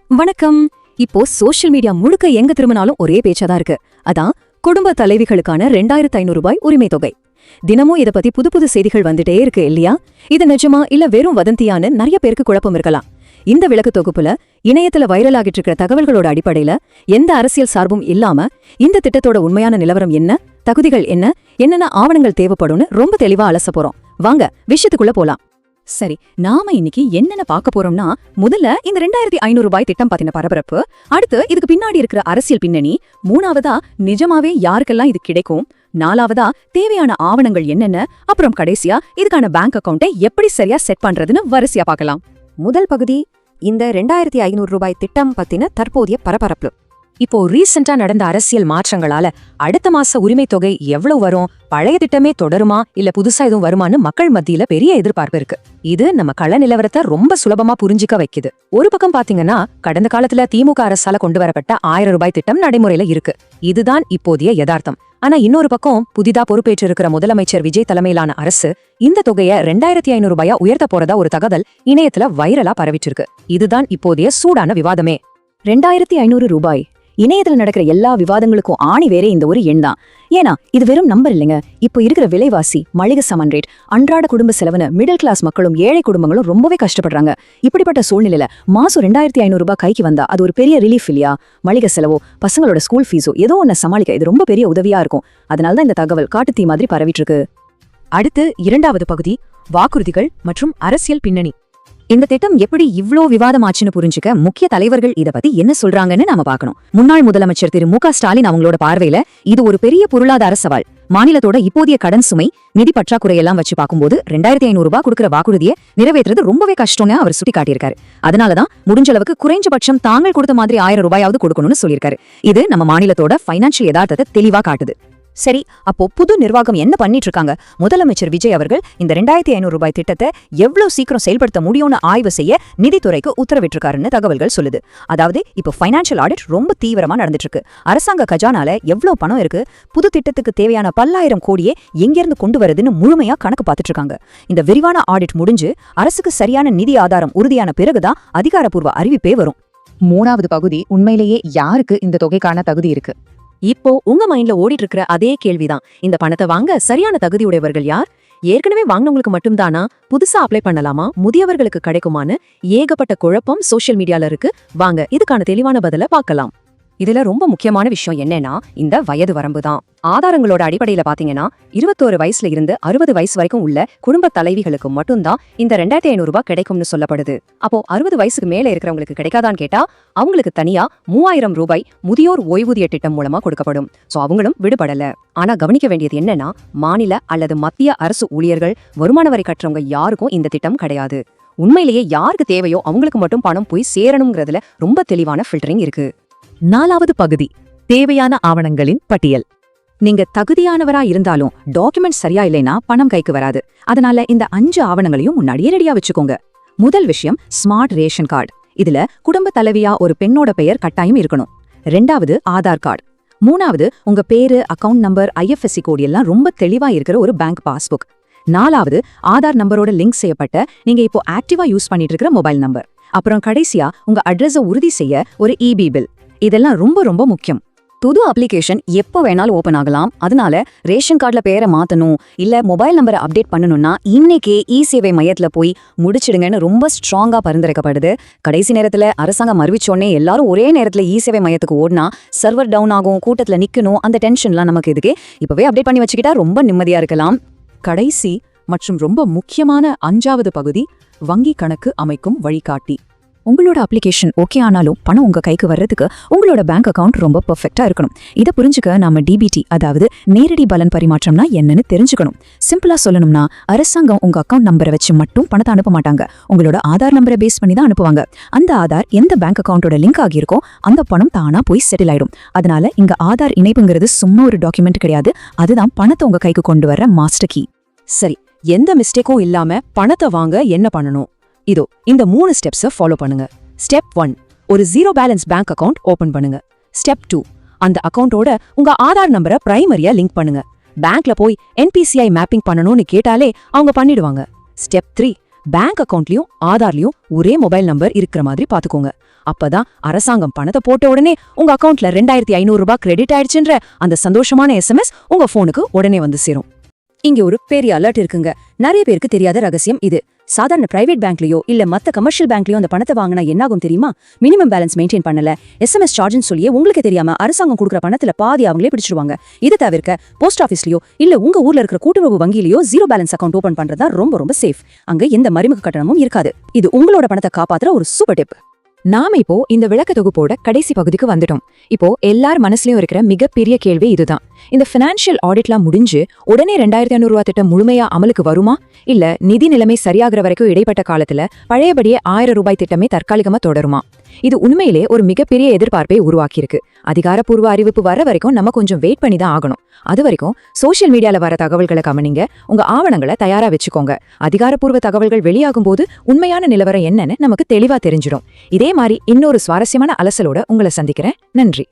வணக்கம். இப்போ social media முழுக்க எங்க திரும்பினாலும் ஒரே பேச்சாதான் இருக்கு. அதான் குடும்ப தலைவிகளுக்கான 2500 ரூபாய் உரிமை தொகை. தினமும் இத பத்தி புது புது செய்திகள் வந்துட்டே இருக்கு இல்லையா? இது நிஜமா இல்ல வெறும் வதந்தியான்னு நிறைய பேருக்கு குழப்பம் இருக்கலாம். இந்த விளக்கு தொகுப்புல இணையத்துல வைரல் ஆகிட்டு இருக்கிற தகவல்களோட அடிப்படையில எந்த அரசியல் சார்பும் இல்லாம இந்த திட்டத்தோட உண்மையான நிலவரம் என்ன, தகுதிகள் என்னென்ன ஆவணங்கள் தேவைப்படும்னு ரொம்ப தெளிவா அலச போறோம். வாங்க விஷயத்துக்குள்ள போலாம். சரி, நாம இன்னைக்கு என்னென்ன பார்க்க போறோம்னா, முதல்ல இந்த 2500 ரூபாய் திட்டம் பத்தின பரபரப்பு, அடுத்து இதுக்கு பின்னாடி இருக்கிற அரசியல் பின்னணி, மூணாவதா நிஜமாவே யாருக்கெல்லாம் இது கிடைக்கும், நாலாவதா தேவையான ஆவணங்கள் என்னென்ன, அப்புறம் கடைசியா இதுக்கான பேங்க் அக்கவுண்டை எப்படி சரியா செட் பண்றதுன்னு வரிசையா பார்க்கலாம். முதல் பகுதி, இந்த 2500 ரூபாய் திட்டம் பத்தின தற்போதைய பரபரப்பு. இப்போ ரீசெண்டா நடந்த அரசியல் மாற்றங்களால அடுத்த மாச உரிமை தொகை எவ்வளவு வரும், பழைய திட்டமே தொடருமா இல்ல புதுசா எதுவும் வருமானு மக்கள் மத்தியில பெரிய எதிர்பார்ப்பு இருக்கு. இது நம்ம கள நிலவரத்தை ரொம்ப சுலபமா புரிஞ்சுக்க வைக்குது. ஒரு பக்கம் பாத்தீங்கன்னா, கடந்த காலத்துல திமுக அரசால கொண்டு வரப்பட்ட 1000 ரூபாய் திட்டம் நடைமுறையில இருக்கு. இதுதான் இப்போதைய யதார்த்தம். ஆனா இன்னொரு பக்கம் புதிதா பொறுப்பேற்று இருக்கிற முதலமைச்சர் விஜய் தலைமையிலான அரசு இந்த தொகையை 2500 ரூபாயா உயர்த்த போறதா ஒரு தகவல் இணையத்துல வைரலா பரவிட்டு இருக்கு. இதுதான் இப்போதைய சூடான விவாதமே. 2500 ரூபாய். இணையத்துல நடக்கிற எல்லா விவாதங்களுக்கும் ஆணி வேறே இந்த ஒரு எண் தான். ஏன்னா இது வெறும் நம்பர் இல்லைங்க. இப்போ இருக்கிற விலைவாசி, மளிகை சாமான் ரேட், அன்றாட குடும்ப செலவுன்னு மிடில் கிளாஸ் மக்களும் ஏழை குடும்பங்களும் ரொம்பவே கஷ்டப்படுறாங்க. இப்படிப்பட்ட சூழ்நிலையில மாசம் 2500 ரூபாய் கைக்கு வந்தா அது ஒரு பெரிய ரிலீஃப் இல்லையா? மளிகை செலவோ பசங்களோட ஸ்கூல் ஃபீஸோ ஏதோ ஒன்னு சமாளிக்க இது ரொம்ப பெரிய உதவியா இருக்கும். அதனாலதான் இந்த தகவல் காட்டுத்தீ மாதிரி பரவிட்டு இருக்கு. அடுத்து இரண்டாவது பகுதி, வாக்குறுதிகள் மற்றும் அரசியல் பின்னணி. இந்த திட்டம் எப்படி இவ்ளோ விவாதமாச்சுன்னு புரிஞ்சுக்க முக்கிய தலைவர்கள் இத பத்தி என்ன சொல்றாங்கன்னு நாம பார்க்கணும். முன்னாள் முதலமைச்சர் திரு மு க ஸ்டாலின் அவங்களோட பார்வையில இது ஒரு பெரிய பொருளாதார சவால். மாநிலத்தோட இப்போதைய கடன் சுமை, நிதி பற்றாக்குறையெல்லாம் வச்சு பார்க்கும்போது 2500 ரூபாய் கொடுக்கிற வாக்குறுதியை நிறைவேற்றுறது ரொம்பவே கஷ்டம்னு அவர் சுட்டி காட்டியிருக்காரு. அதனாலதான் முடிஞ்ச அளவுக்கு குறைஞ்சபட்சம் தாங்கள் கொடுத்த மாதிரி 1000 ரூபாயாவது கொடுக்கணும்னு சொல்லியிருக்காரு. இது நம்ம மாநிலத்தோட பைனான்சியல் யதார்த்தத்தை தெளிவா காட்டுது. சரி, அப்போ புது நிர்வாகம் என்ன பண்ணிட்டு இருக்காங்க? முதலமைச்சர் விஜய் அவர்கள் இந்த 2500 ரூபாய் திட்டத்தை எவ்வளவு சீக்கிரம் செயல்படுத்த முடியும்னு ஆய்வு செய்ய நிதித்துறைக்கு உத்தரவிட்டிருக்காருன்னு தகவல்கள் சொல்லுது. அதாவது இப்போ பைனான்சியல் ஆடிட் ரொம்ப தீவிரமா நடந்துட்டு இருக்கு. அரசாங்க கஜானால எவ்வளவு பணம் இருக்கு, புது திட்டத்துக்கு தேவையான 10,000 கோடியே எங்கிருந்து கொண்டு வருதுன்னு முழுமையா கணக்கு பார்த்துட்டு இருக்காங்க. இந்த விரிவான ஆடிட் முடிஞ்சு அரசுக்கு சரியான நிதி ஆதாரம் உறுதியான பிறகுதான் அதிகாரப்பூர்வ அறிவிப்பே வரும். மூணாவது பகுதி, உண்மையிலேயே யாருக்கு இந்த தொகைக்கான தகுதி இருக்கு? இப்போ உங்க மைண்ட்ல ஓடிட்டு இருக்கிற அதே கேள்விதான். இந்த பணத்தை வாங்க சரியான தகுதியுடையவர்கள் யார்? ஏற்கனவே வாங்கினவங்களுக்கு மட்டும்தானா? புதுசா அப்ளை பண்ணலாமா? முதியவர்களுக்கு கிடைக்குமான்னு ஏகப்பட்ட குழப்பம் சோஷியல் மீடியால இருக்கு. வாங்க இதுக்கான தெளிவான பதில பார்க்கலாம். இதுல ரொம்ப முக்கியமான விஷயம் என்னன்னா, இந்த வயது வரம்பு தான். ஆதாரங்களோட அடிப்படையில பாத்தீங்கன்னா, 21 வயசுல இருந்து 60 வயசு வரைக்கும் உள்ள குடும்ப தலைவிகளுக்கு மட்டும்தான் இந்த 2500 ரூபாய் கிடைக்கும்னு சொல்லப்படுது. அப்போ 60 வயசுக்கு மேல இருக்கிறவங்களுக்கு கிடைக்காதான்னு கேட்டா, அவங்களுக்கு தனியா 3000 ரூபாய் முதியோர் ஓய்வூதிய திட்டம் மூலமா கொடுக்கப்படும். சோ அவங்களும் விடுபடல. ஆனா கவனிக்க வேண்டியது என்னன்னா, மாநில அல்லது மத்திய அரசு ஊழியர்கள், வருமான வரி கட்டுறவங்க யாருக்கும் இந்த திட்டம் கிடையாது. உண்மையிலேயே யாருக்கு தேவையோ அவங்களுக்கு மட்டும் பணம் போய் சேரணுங்கிறதுல ரொம்ப தெளிவான ஃபில்டரிங் இருக்கு. நாலாவது பகுதி, தேவையான ஆவணங்களின் பட்டியல். நீங்க தகுதியானவரா இருந்தாலும் டாக்குமெண்ட் சரியா இல்லைனா பணம் கைக்கு வராது. அதனால இந்த 5 ஆவணங்களையும் முன்னாடியே ரெடியா வச்சுக்கோங்க. முதல் விஷயம், ஸ்மார்ட் ரேஷன் கார்டு. இதுல குடும்ப தலைவியா ஒரு பெண்ணோட பெயர் கட்டாயம் இருக்கணும். 2வது ஆதார் கார்டு. 3வது உங்க பேரு, அக்கவுண்ட் நம்பர், IFSC கோடு எல்லாம் ரொம்ப தெளிவா இருக்கிற ஒரு பேங்க் பாஸ்புக். 4வது ஆதார் நம்பரோட லிங்க் செய்யப்பட்ட நீங்க இப்போ ஆக்டிவா யூஸ் பண்ணிட்டு இருக்கிற மொபைல் நம்பர். அப்புறம் கடைசியா உங்க அட்ரஸை உறுதி செய்ய ஒரு EB பில். இதெல்லாம் ரொம்ப ரொம்ப முக்கியம். புது அப்ளிகேஷன் எப்போ வேணாலும் ஓபன் ஆகலாம். அதனால ரேஷன் கார்டுல பேரை மாத்தணும் இல்ல மொபைல் நம்பரை அப்டேட் பண்ணணும்னா இன்னைக்கே சேவை மையத்துல போய் முடிச்சிடுங்கன்னு ரொம்ப ஸ்ட்ராங்கா பரிந்துரைக்கப்படுது. கடைசி நேரத்துல அரசாங்கம் அறிவிச்சோடனே எல்லாரும் ஒரே நேரத்துல சேவை மையத்துக்கு ஓடினா சர்வர் டவுன் ஆகும், கூட்டத்துல நிக்கணும், அந்த டென்ஷன்லாம் நமக்கு இதுக்கு இப்பவே அப்டேட் பண்ணி வச்சுக்கிட்டா ரொம்ப நிம்மதியா இருக்கலாம். கடைசி மற்றும் ரொம்ப முக்கியமான 5வது பகுதி, வங்கி கணக்கு அமைக்கும் வழிகாட்டி. உங்களோட அப்ளிகேஷன் ஓகே ஆனாலும் பணம் உங்க கைக்கு வர்றதுக்கு உங்களோட பேங்க் அக்கவுண்ட் ரொம்ப பெர்ஃபெக்ட்டா இருக்கணும். இதை புரிஞ்சுக்க நாம DBT, அதாவது நேரடி பலன் பரிமாற்றம்னா என்னன்னு தெரிஞ்சுக்கணும். சிம்பிளா சொல்லணும்னா, அரசாங்கம் உங்க அக்கவுண்ட் நம்பரை வச்சு மட்டும் பணத்தை அனுப்ப மாட்டாங்க. உங்களோட ஆதார் நம்பரை பேஸ் பண்ணி தான் அனுப்புவாங்க. அந்த ஆதார் எந்த பேங்க் அக்கவுண்டோட லிங்க் ஆகியிருக்கோ அந்த பணம் தானா போய் செட்டில் ஆயிடும். அதனால இங்க ஆதார் இணைப்புங்கிறது சும்மா ஒரு டாக்குமெண்ட் கிடையாது, அதுதான் பணத்தை உங்க கைக்கு கொண்டு வர்ற மாஸ்டர் கீ. சரி, எந்த மிஸ்டேக்கும் இல்லாம பணத்தை வாங்க என்ன பண்ணணும்? இதோ இந்த 3 ஸ்டெப்ஸை ஃபாலோ பண்ணுங்க. ஸ்டெப் 1, ஒரு 0 பேலன்ஸ் பேங்க் அக்கவுண்ட் ஓபன் பண்ணுங்க. ஸ்டெப் 2, அந்த அக்கவுண்டோட உங்க ஆதார் நம்பரை பிரைமரியா லிங்க் பண்ணுங்க. பேங்க்ல போய் NPCI மேப்பிங் பண்ணணும்னு கேட்டாலே அவங்க பண்ணிடுவாங்க. ஸ்டெப் 3, பேங்க் அக்கவுண்ட்லயும் ஆதார்லயும் ஒரே மொபைல் நம்பர் இருக்கிற மாதிரி பாத்துக்கோங்க. அப்பதான் அரசாங்கம் பணத்தை போட்ட உடனே உங்க அக்கவுண்ட்ல 2500 ரூபாய் கிரெடிட் ஆயிடுச்சுன்ற அந்த சந்தோஷமான SMS உங்க போனுக்கு உடனே வந்து சேரும். இங்க ஒரு பெரிய அலர்ட் இருக்குங்க. நிறைய பேருக்கு தெரியாத ரகசியம் இது. சாதாரண பிரைவேட் பேங்க்லயோ இல்ல மத்த கமர்ஷியல் பேங்க்லயோ அந்த பணத்தை வாங்கினா என்னாகும் தெரியுமா? மினிமம் பேலன்ஸ் மெயின்டைன் பண்ணல, SMS சார்ஜ்னு சொல்லியே உங்களுக்கு தெரியாம அரசாங்கம் கொடுக்குற பணத்துல பாதி அவங்களே பிடிச்சிடுவாங்க. இதை தவிர்க்க போஸ்ட் ஆஃபீஸ்லயோ இல்ல உங்க ஊர்ல இருக்கிற கூட்டுறவு வங்கியிலயோ 0 பேலன்ஸ் அக்கவுண்ட் ஓபன் பண்றதா ரொம்ப ரொம்ப சேஃப். அங்க எந்த மறைமுக கட்டணமும் இருக்காது. இது உங்களோட பணத்தை காப்பாத்துற ஒரு சூப்பர் டிப். நாம இப்போ இந்த விளக்க தொகுப்போட கடைசி பகுதிக்கு வந்துட்டோம். இப்போ எல்லார் மனசுலயும் இருக்கிற மிகப்பெரிய கேள்வி இதுதான். இந்த பினான்சியல் ஆடிட்லாம் முடிஞ்சு உடனே 2500 ரூபாய் திட்டம் முழுமையா அமலுக்கு வருமா? இல்ல நிதி நிலைமை சரியாகிற வரைக்கும் இடைப்பட்ட காலத்துல பழையபடியே 1000 ரூபாய் திட்டமே தற்காலிகமா தொடருமா? இது உண்மையிலே ஒரு மிகப்பெரிய எதிர்பார்ப்பை உருவாக்கியிருக்கு. அதிகாரப்பூர்வ அறிவிப்பு வர வரைக்கும் நம்ம கொஞ்சம் வெயிட் பண்ணி தான் ஆகணும். அது வரைக்கும் சோஷியல் மீடியால வர தகவல்களை கவனிங்க, உங்க ஆவணங்களை தயாரா வச்சுக்கோங்க. அதிகாரப்பூர்வ தகவல்கள் வெளியாகும் போது உண்மையான நிலவரம் என்னன்னு நமக்கு தெளிவா தெரிஞ்சிடும். இதே மாதிரி இன்னொரு சுவாரஸ்யமான அலசலோட உங்களை சந்திக்கிறேன். நன்றி.